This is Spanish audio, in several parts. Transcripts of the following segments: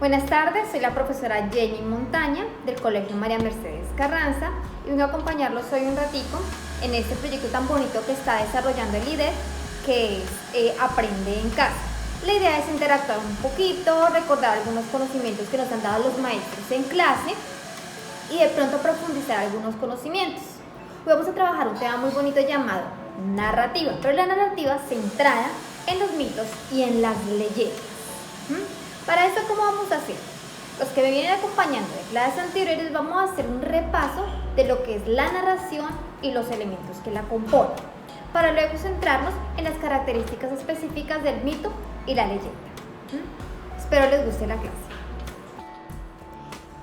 Buenas tardes, soy la profesora Jenny Montaña del Colegio María Mercedes Carranza y vengo a acompañarlos hoy un ratico en este proyecto tan bonito que está desarrollando el IDER, que es Aprende en Casa. La idea es interactuar un poquito, recordar algunos conocimientos que nos han dado los maestros en clase y de pronto profundizar algunos conocimientos. Hoy vamos a trabajar un tema muy bonito llamado narrativa, pero la narrativa centrada en los mitos y en las leyendas. Para esto, ¿cómo vamos a hacer? Los que me vienen acompañando de clases anteriores vamos a hacer un repaso de lo que es la narración y los elementos que la componen, para luego centrarnos en las características específicas del mito y la leyenda. Espero les guste la clase.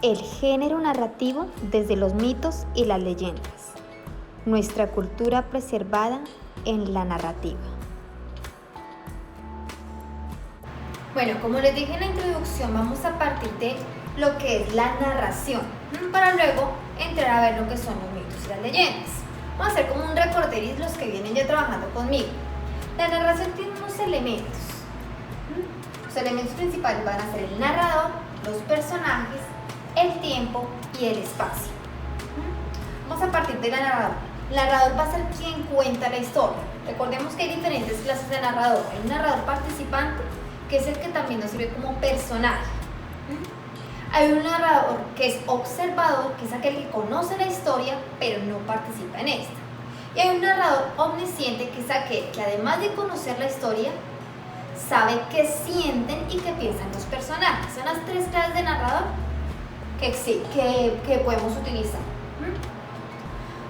El género narrativo desde los mitos y las leyendas. Nuestra cultura preservada en la narrativa. Bueno, como les dije en la introducción, vamos a partir de lo que es la narración, para luego entrar a ver lo que son los mitos y las leyendas. Vamos a hacer como un recorderis los que vienen ya trabajando conmigo. La narración tiene unos elementos. Los elementos principales van a ser el narrador, los personajes, el tiempo y el espacio. Vamos a partir del narrador. El narrador va a ser quien cuenta la historia. Recordemos que hay diferentes clases de narrador. Hay un narrador participante, que es el que también nos sirve como personaje. Hay un narrador que es observador, que es aquel que conoce la historia, pero no participa en esta. Y hay un narrador omnisciente, que es aquel que además de conocer la historia, sabe qué sienten y qué piensan los personajes. Son las tres clases de narrador que podemos utilizar.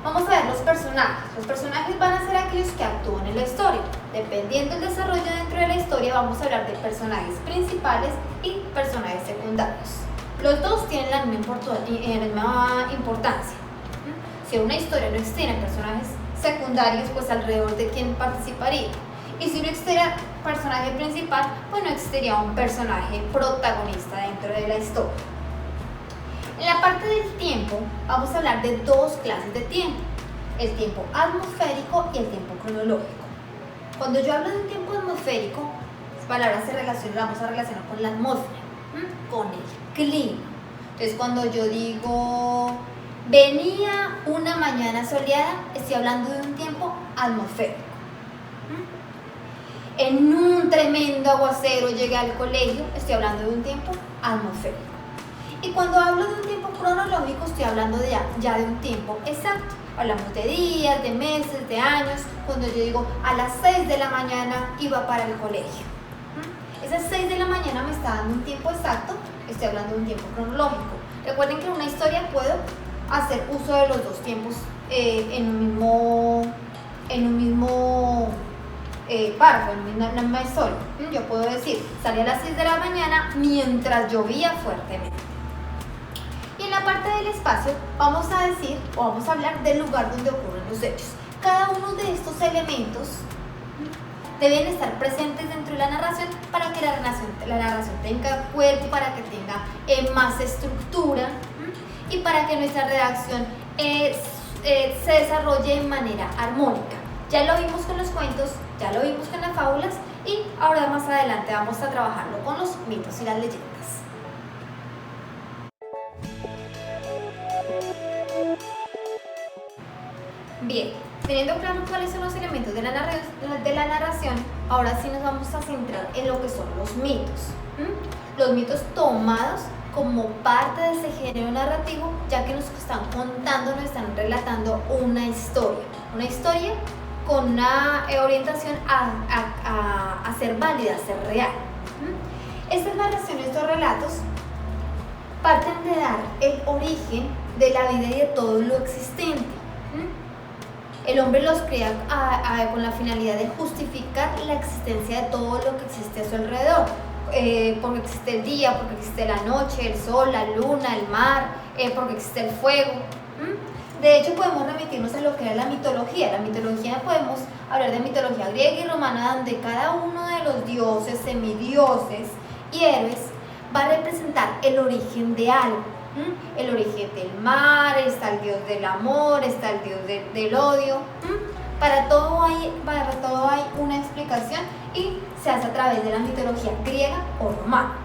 Vamos a ver los personajes. Los personajes van a ser aquellos que actúan en la historia. Dependiendo del desarrollo dentro de la historia, vamos a hablar de personajes principales y personajes secundarios. Los dos tienen la misma importancia. Si una historia no existiera personajes secundarios, pues alrededor de quién participaría. Y si no existiera personaje principal, pues no existiría un personaje protagonista dentro de la historia. En la parte del tiempo vamos a hablar de dos clases de tiempo, el tiempo atmosférico y el tiempo cronológico. Cuando yo hablo de un tiempo atmosférico, las palabras vamos a relacionar con la atmósfera, con el clima. Entonces cuando yo digo venía una mañana soleada, estoy hablando de un tiempo atmosférico. En un tremendo aguacero llegué al colegio, estoy hablando de un tiempo atmosférico. Y cuando hablo de un tiempo cronológico, estoy hablando ya de un tiempo exacto. Hablamos de días, de meses, de años. Cuando yo digo a las 6 de la mañana iba para el colegio. Esas 6 de la mañana me está dando un tiempo exacto, estoy hablando de un tiempo cronológico. Recuerden que en una historia puedo hacer uso de los dos tiempos en un mismo párrafo, en una misma historia. Yo puedo decir, salí a las 6 de la mañana mientras llovía fuertemente. Y en la parte del espacio vamos a hablar del lugar donde ocurren los hechos. Cada uno de estos elementos deben estar presentes dentro de la narración para que la narración tenga cuerpo, para que tenga más estructura y para que nuestra redacción se desarrolle de manera armónica. Ya lo vimos con los cuentos, ya lo vimos con las fábulas y ahora más adelante vamos a trabajarlo con los mitos y las leyendas. Bien, teniendo claro cuáles son los elementos de la narración, ahora sí nos vamos a centrar en lo que son los mitos. Los mitos tomados como parte de ese género narrativo, ya que nos están contando, nos están relatando una historia con una orientación a ser válida, a ser real. Estas narraciones, estos relatos, parten de dar el origen de la vida y de todo lo existente. El hombre los crea con la finalidad de justificar la existencia de todo lo que existe a su alrededor. Porque existe el día, porque existe la noche, el sol, la luna, el mar, porque existe el fuego. De hecho, podemos remitirnos a lo que era la mitología. La mitología, podemos hablar de mitología griega y romana, donde cada uno de los dioses, semidioses y héroes va a representar el origen de algo. El origen del mar, está el dios del amor, está el dios del odio. Para todo hay una explicación y se hace a través de la mitología griega o romana.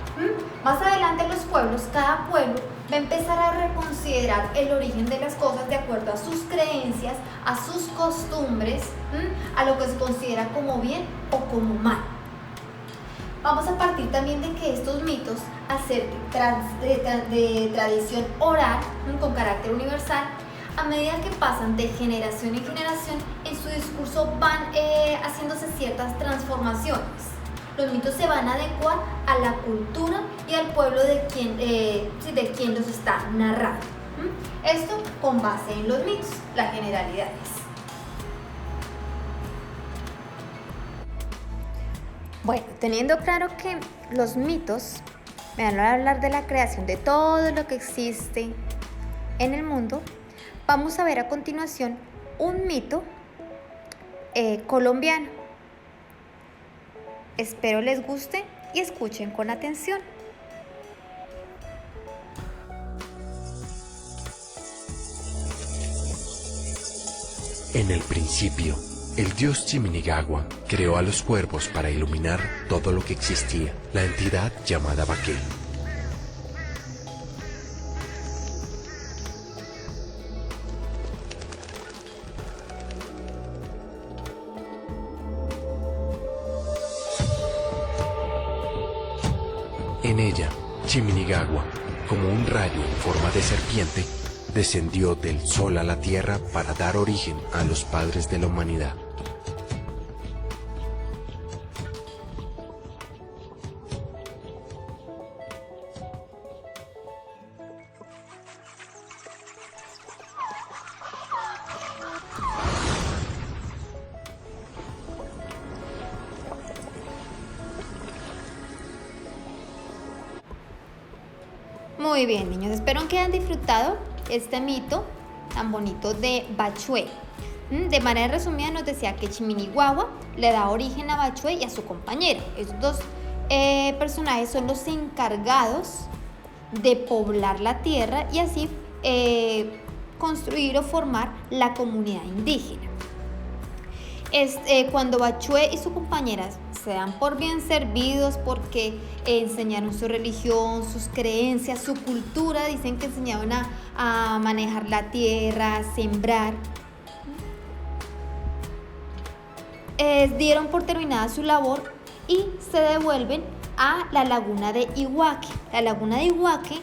Más adelante los pueblos, cada pueblo va a empezar a reconsiderar el origen de las cosas de acuerdo a sus creencias, a sus costumbres, a lo que se considera como bien o como mal. Vamos a partir también de que estos mitos acerca de tradición oral con carácter universal, a medida que pasan de generación en generación, en su discurso van haciéndose ciertas transformaciones. Los mitos se van a adecuar a la cultura y al pueblo de quien los está narrando. Esto con base en los mitos, las generalidades. Bueno, teniendo claro que los mitos me van a hablar de la creación de todo lo que existe en el mundo, vamos a ver a continuación un mito colombiano. Espero les guste y escuchen con atención. En el principio, el dios Chiminigagua creó a los cuervos para iluminar todo lo que existía, la entidad llamada Baqué. En ella, Chiminigagua, como un rayo en forma de serpiente, descendió del sol a la tierra para dar origen a los padres de la humanidad. Muy bien, niños, espero que hayan disfrutado este mito tan bonito de Bachué. De manera resumida nos decía que Chiminigagua le da origen a Bachué y a su compañero. Estos dos personajes son los encargados de poblar la tierra y así construir o formar la comunidad indígena. Cuando Bachué y su compañera se dan por bien servidos porque enseñaron su religión, sus creencias, su cultura, dicen que enseñaron a manejar la tierra, a sembrar. Dieron por terminada su labor y se devuelven a la laguna de Iguaque. La laguna de Iguaque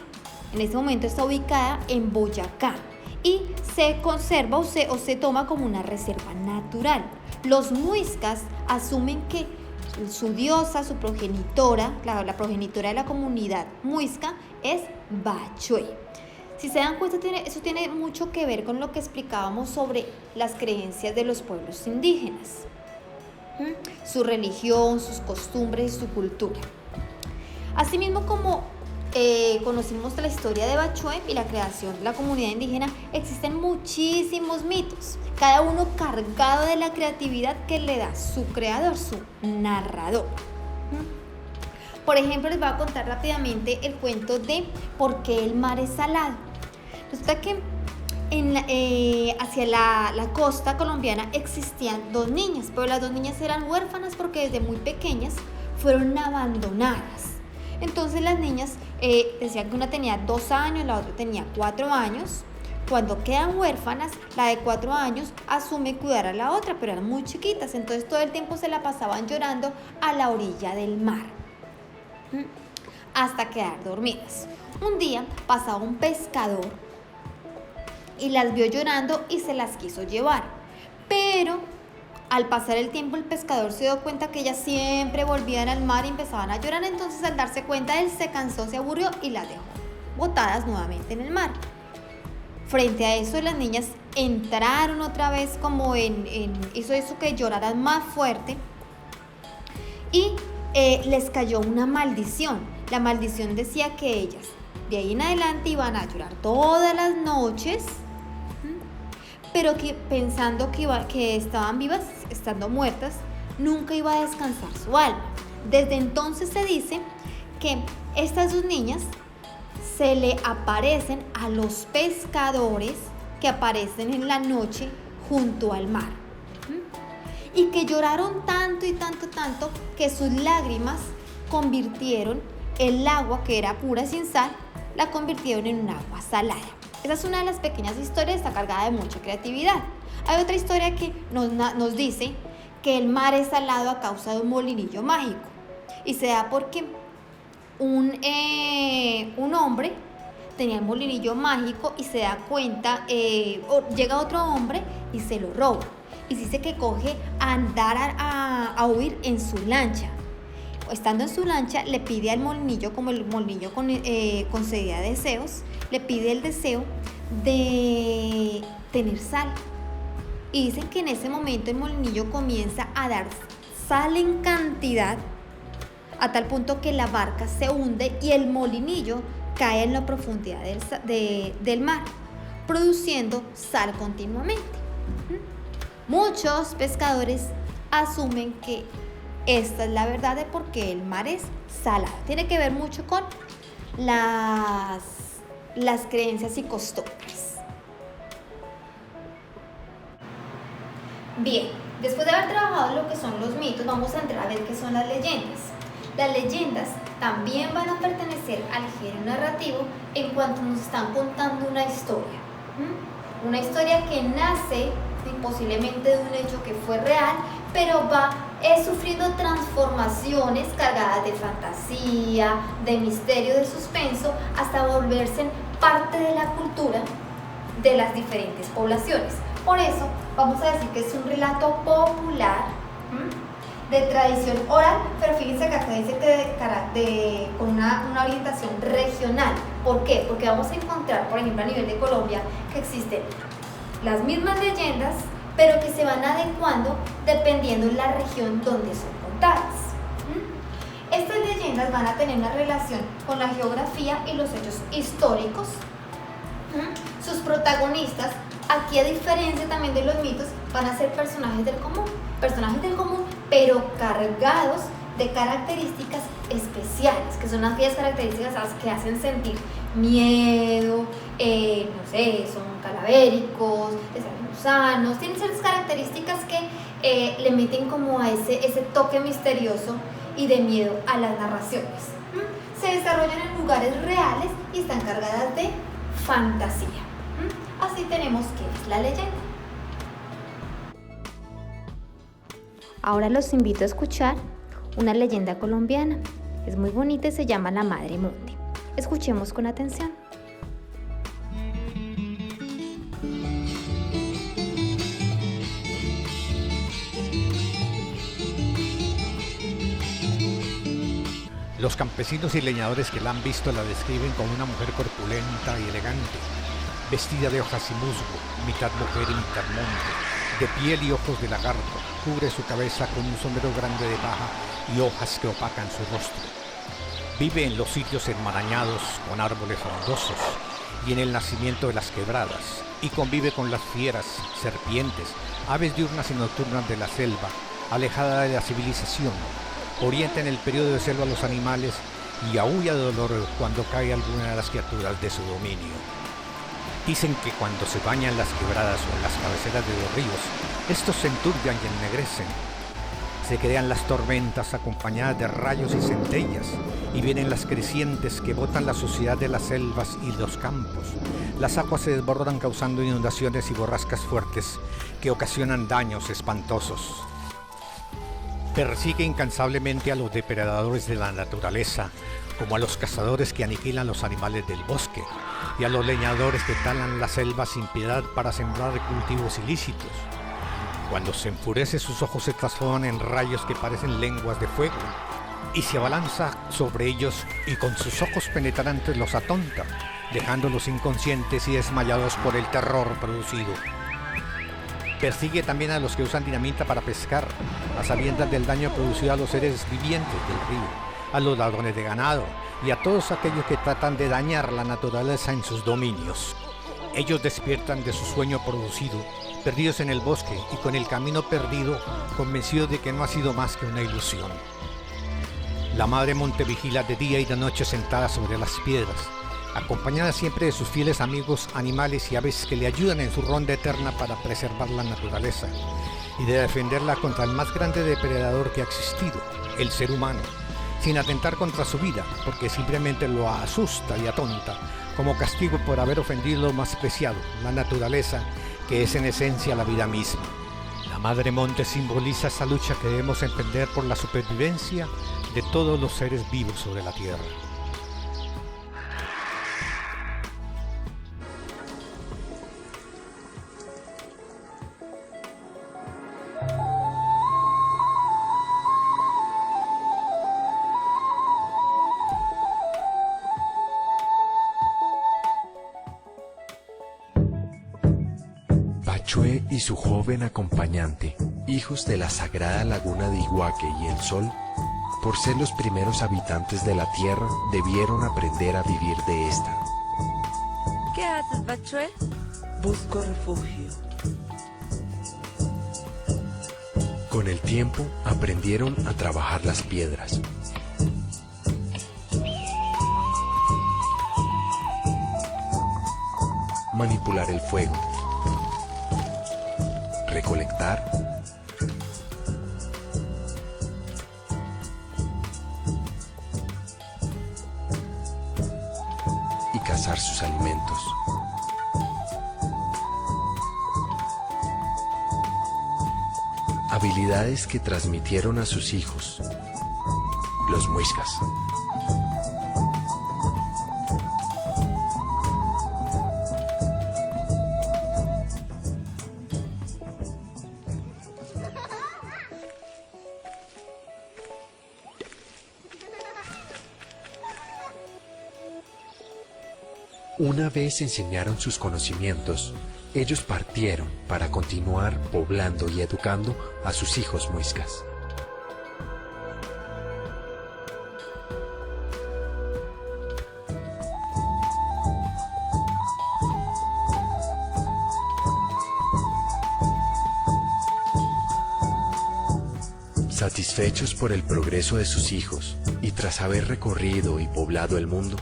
en este momento está ubicada en Boyacá y se conserva o se toma como una reserva natural. Los muiscas asumen que su diosa, su progenitora, la progenitora de la comunidad muisca es Bachué. Si se dan cuenta, eso tiene mucho que ver con lo que explicábamos sobre las creencias de los pueblos indígenas, su religión, sus costumbres y su cultura. Asimismo, como conocimos la historia de Bachué y la creación de la comunidad indígena, existen muchísimos mitos, cada uno cargado de la creatividad que le da su creador, su narrador. Por ejemplo, les voy a contar rápidamente el cuento de por qué el mar es salado. Resulta que hacia la costa colombiana existían dos niñas, pero las dos niñas eran huérfanas porque desde muy pequeñas fueron abandonadas. Entonces las niñas decían que una tenía 2 años, la otra tenía 4 años. Cuando quedan huérfanas, la de 4 años asume cuidar a la otra, pero eran muy chiquitas, entonces todo el tiempo se la pasaban llorando a la orilla del mar, hasta quedar dormidas. Un día pasaba un pescador y las vio llorando y se las quiso llevar, pero al pasar el tiempo el pescador se dio cuenta que ellas siempre volvían al mar y empezaban a llorar. Entonces al darse cuenta él se cansó, se aburrió y las dejó botadas nuevamente en el mar. Frente a eso las niñas entraron otra vez como hizo eso que lloraran más fuerte y les cayó una maldición. La maldición decía que ellas de ahí en adelante iban a llorar todas las noches, pero que pensando que estaban vivas, estando muertas, nunca iba a descansar su alma. Desde entonces se dice que estas dos niñas se le aparecen a los pescadores que aparecen en la noche junto al mar, y que lloraron tanto y tanto que sus lágrimas convirtieron el agua que era pura y sin sal, la convirtieron en un agua salada. Esa es una de las pequeñas historias, está cargada de mucha creatividad. Hay otra historia que nos dice que el mar es salado a causa de un molinillo mágico. Y se da porque un hombre tenía el molinillo mágico y se da cuenta, llega otro hombre y se lo roba. Y dice que coge a andar a huir en su lancha. Estando en su lancha, le pide al molinillo, como el molinillo concedía deseos, le pide el deseo de tener sal. Y dicen que en ese momento el molinillo comienza a dar sal en cantidad, a tal punto que la barca se hunde y el molinillo cae en la profundidad del mar, produciendo sal continuamente. Muchos pescadores asumen que esta es la verdad de por qué el mar es salado. Tiene que ver mucho con las creencias y costumbres. Bien, después de haber trabajado lo que son los mitos, vamos a entrar a ver qué son las leyendas. Las leyendas también van a pertenecer al género narrativo en cuanto nos están contando una historia. Una historia que nace posiblemente de un hecho que fue real, pero va sufriendo transformaciones cargadas de fantasía, de misterio, de suspenso, hasta volverse parte de la cultura de las diferentes poblaciones. Por eso vamos a decir que es un relato popular, de tradición oral, pero fíjense que acá dice que con una orientación regional. ¿Por qué? Porque vamos a encontrar, por ejemplo, a nivel de Colombia, que existen las mismas leyendas, pero que se van adecuando dependiendo de la región donde son contadas. Estas leyendas van a tener una relación con la geografía y los hechos históricos. Sus protagonistas, aquí a diferencia también de los mitos, van a ser personajes del común, pero cargados de características especiales, que son aquellas características que hacen sentir miedo, son calavéricos, gusanos, tienen ciertas características que le meten como a ese toque misterioso y de miedo a las narraciones. Se desarrollan en lugares reales y están cargadas de fantasía. Así tenemos que es la leyenda. Ahora los invito a escuchar una leyenda colombiana. Es muy bonita y se llama La Madre Monte. Escuchemos con atención. Los campesinos y leñadores que la han visto la describen como una mujer corpulenta y elegante, vestida de hojas y musgo, mitad mujer y mitad monte, de piel y ojos de lagarto, cubre su cabeza con un sombrero grande de paja y hojas que opacan su rostro. Vive en los sitios enmarañados con árboles frondosos y en el nacimiento de las quebradas, y convive con las fieras, serpientes, aves diurnas y nocturnas de la selva, alejada de la civilización. Orienta en el periodo de celo a los animales y aúlla de dolor cuando cae alguna de las criaturas de su dominio. Dicen que cuando se bañan las quebradas o en las cabeceras de los ríos, estos se enturbian y ennegrecen. Se crean las tormentas acompañadas de rayos y centellas, y vienen las crecientes que botan la suciedad de las selvas y los campos. Las aguas se desbordan causando inundaciones y borrascas fuertes que ocasionan daños espantosos. Persigue incansablemente a los depredadores de la naturaleza, como a los cazadores que aniquilan los animales del bosque, y a los leñadores que talan la selva sin piedad para sembrar cultivos ilícitos. Cuando se enfurece, sus ojos se transforman en rayos que parecen lenguas de fuego, y se abalanza sobre ellos y con sus ojos penetrantes los atonta, dejándolos inconscientes y desmayados por el terror producido. Persigue también a los que usan dinamita para pescar, a sabiendas del daño producido a los seres vivientes del río, a los ladrones de ganado y a todos aquellos que tratan de dañar la naturaleza en sus dominios. Ellos despiertan de su sueño producido, perdidos en el bosque y con el camino perdido, convencidos de que no ha sido más que una ilusión. La Madre Monte vigila de día y de noche sentada sobre las piedras, acompañada siempre de sus fieles amigos animales y aves que le ayudan en su ronda eterna para preservar la naturaleza y de defenderla contra el más grande depredador que ha existido, el ser humano, sin atentar contra su vida, porque simplemente lo asusta y atonta, como castigo por haber ofendido lo más preciado, la naturaleza, que es en esencia la vida misma. La Madre Monte simboliza esa lucha que debemos emprender por la supervivencia de todos los seres vivos sobre la tierra. Pachue y su joven acompañante, hijos de la sagrada laguna de Iguaque y el Sol, por ser los primeros habitantes de la tierra, debieron aprender a vivir de esta. ¿Qué haces, Pachue? Busco refugio. Con el tiempo aprendieron a trabajar las piedras. Manipular el fuego. Recolectar. Y cazar sus alimentos. Habilidades que transmitieron a sus hijos, los muiscas. Una vez enseñaron sus conocimientos, ellos partieron para continuar poblando y educando a sus hijos muiscas. Satisfechos por el progreso de sus hijos y tras haber recorrido y poblado el mundo,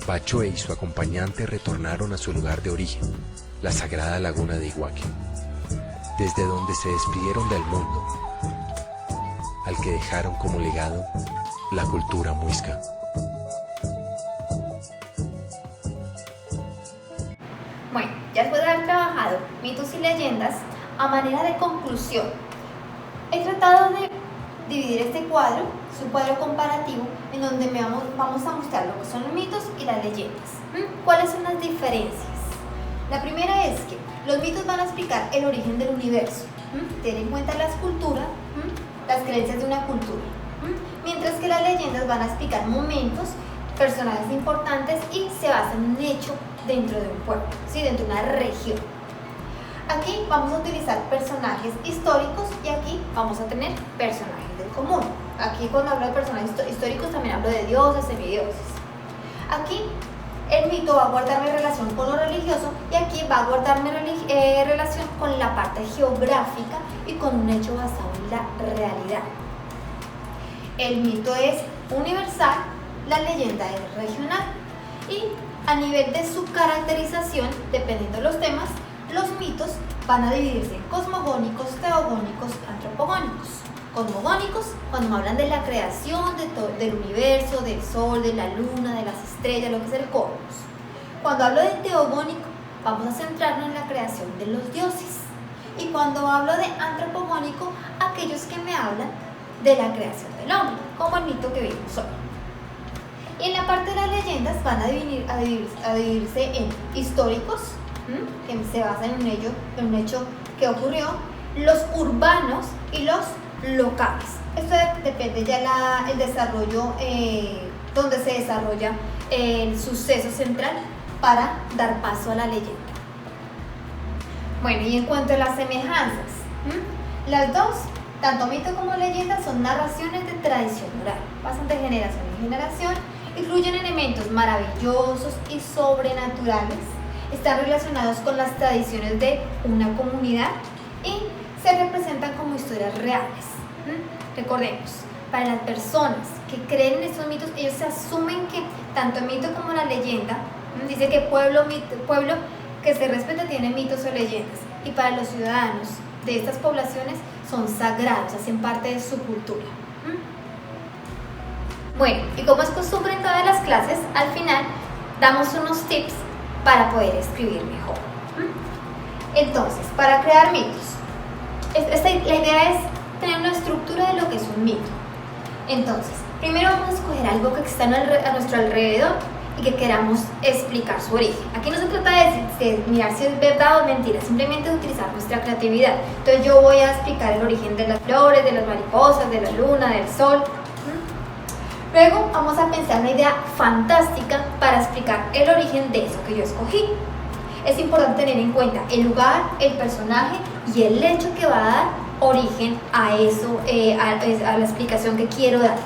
Pachue y su acompañante retornaron a su lugar de origen, la sagrada laguna de Iguaque, desde donde se despidieron del mundo, al que dejaron como legado la cultura muisca. Bueno, ya después de haber trabajado mitos y leyendas, a manera de conclusión, he tratado de dividir este cuadro, es un cuadro comparativo, en donde vamos a mostrar lo que son los mitos y las leyendas. ¿Cuáles son las diferencias? La primera es que los mitos van a explicar el origen del universo, tener en cuenta las culturas, las creencias de una cultura, mientras que las leyendas van a explicar momentos, personajes importantes y se basan en un hecho dentro de un pueblo, ¿sí? Dentro de una región. Aquí vamos a utilizar personajes históricos y aquí vamos a tener personajes del común. Aquí cuando hablo de personajes históricos también hablo de dioses, semidioses. Aquí el mito va a guardarme relación con lo religioso y aquí va a guardarme relación con la parte geográfica y con un hecho basado en la realidad. El mito es universal, la leyenda es regional y a nivel de su caracterización, dependiendo de los temas, los mitos van a dividirse en cosmogónicos, teogónicos, antropogónicos. Cosmogónicos, cuando me hablan de la creación del universo, del sol, de la luna, de las estrellas, lo que es el cosmos. Cuando hablo de teogónico, vamos a centrarnos en la creación de los dioses. Y cuando hablo de antropogónico, aquellos que me hablan de la creación del hombre, como el mito que vimos hoy. Y en la parte de las leyendas van a dividirse en históricos, que se basan en un hecho que ocurrió, los urbanos y los locales. Esto depende ya el desarrollo, donde se desarrolla el suceso central para dar paso a la leyenda. Bueno, y en cuanto a las semejanzas, las dos, tanto mito como leyenda, son narraciones de tradición oral, pasan de generación en generación, incluyen elementos maravillosos y sobrenaturales, están relacionados con las tradiciones de una comunidad y se representan como historias reales. Recordemos, para las personas que creen en estos mitos, ellos se asumen que tanto el mito como la leyenda, dice que pueblo que se respeta tiene mitos o leyendas, y para los ciudadanos de estas poblaciones son sagrados, hacen parte de su cultura. Bueno, y como es costumbre en todas las clases, al final damos unos tips para poder escribir mejor. Entonces, para crear mitos, la idea es tener una estructura de lo que es un mito. Entonces, primero vamos a escoger algo que está a nuestro alrededor y que queramos explicar su origen. Aquí no se trata de mirar si es verdad o mentira, simplemente de utilizar nuestra creatividad. Entonces yo voy a explicar el origen de las flores, de las mariposas, de la luna, del sol. Luego vamos a pensar una idea fantástica para explicar el origen de eso que yo escogí. Es importante tener en cuenta el lugar, el personaje y el hecho que va a dar origen a eso, a la explicación que quiero dar.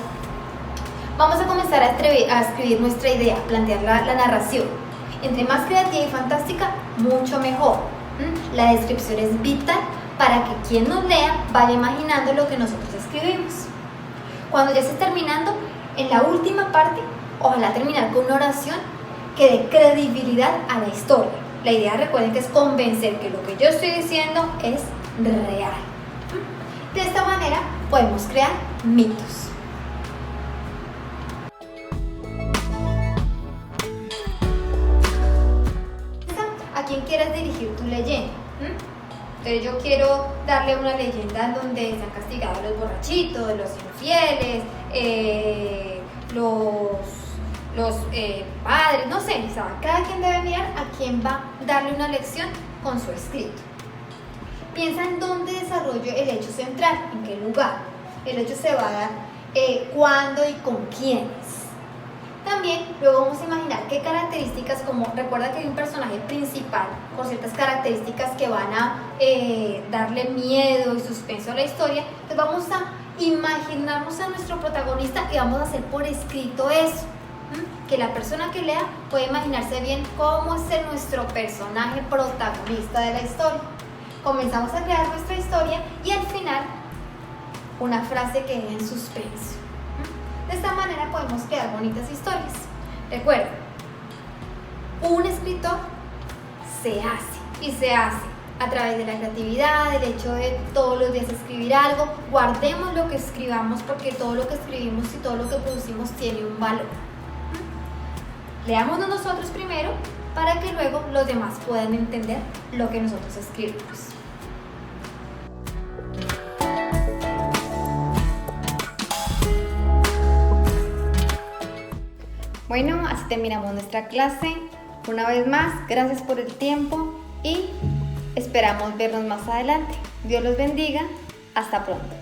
Vamos a comenzar a escribir nuestra idea, plantear la narración. Entre más creativa y fantástica, mucho mejor. La descripción es vital para que quien nos lea vaya imaginando lo que nosotros escribimos. Cuando ya esté terminando, en la última parte, ojalá terminar con una oración que dé credibilidad a la historia. La idea, recuerden, que es convencer que lo que yo estoy diciendo es real. De esta manera podemos crear mitos. ¿A quién quieres dirigir tu leyenda? Entonces yo quiero darle una leyenda en donde se han castigado los borrachitos, los infieles, los padres, no sé, o sea, cada quien debe mirar a quién va a darle una lección con su escrito. Piensa en dónde desarrollo el hecho central, en qué lugar. El hecho se va a dar, cuándo y con quiénes. También luego vamos a imaginar qué características, como recuerda que hay un personaje principal con ciertas características que van a darle miedo y suspenso a la historia. Entonces vamos a imaginarnos a nuestro protagonista y vamos a hacer por escrito eso. Que la persona que lea puede imaginarse bien cómo es nuestro personaje protagonista de la historia. Comenzamos a crear nuestra historia y al final una frase que deje en suspenso. De esta manera podemos crear bonitas historias. Recuerda, un escritor se hace y se hace a través de la creatividad, del hecho de todos los días escribir algo. Guardemos lo que escribamos porque todo lo que escribimos y todo lo que producimos tiene un valor. Leámonos nosotros primero para que luego los demás puedan entender lo que nosotros escribimos. Bueno, así terminamos nuestra clase. Una vez más, gracias por el tiempo y esperamos vernos más adelante. Dios los bendiga. Hasta pronto.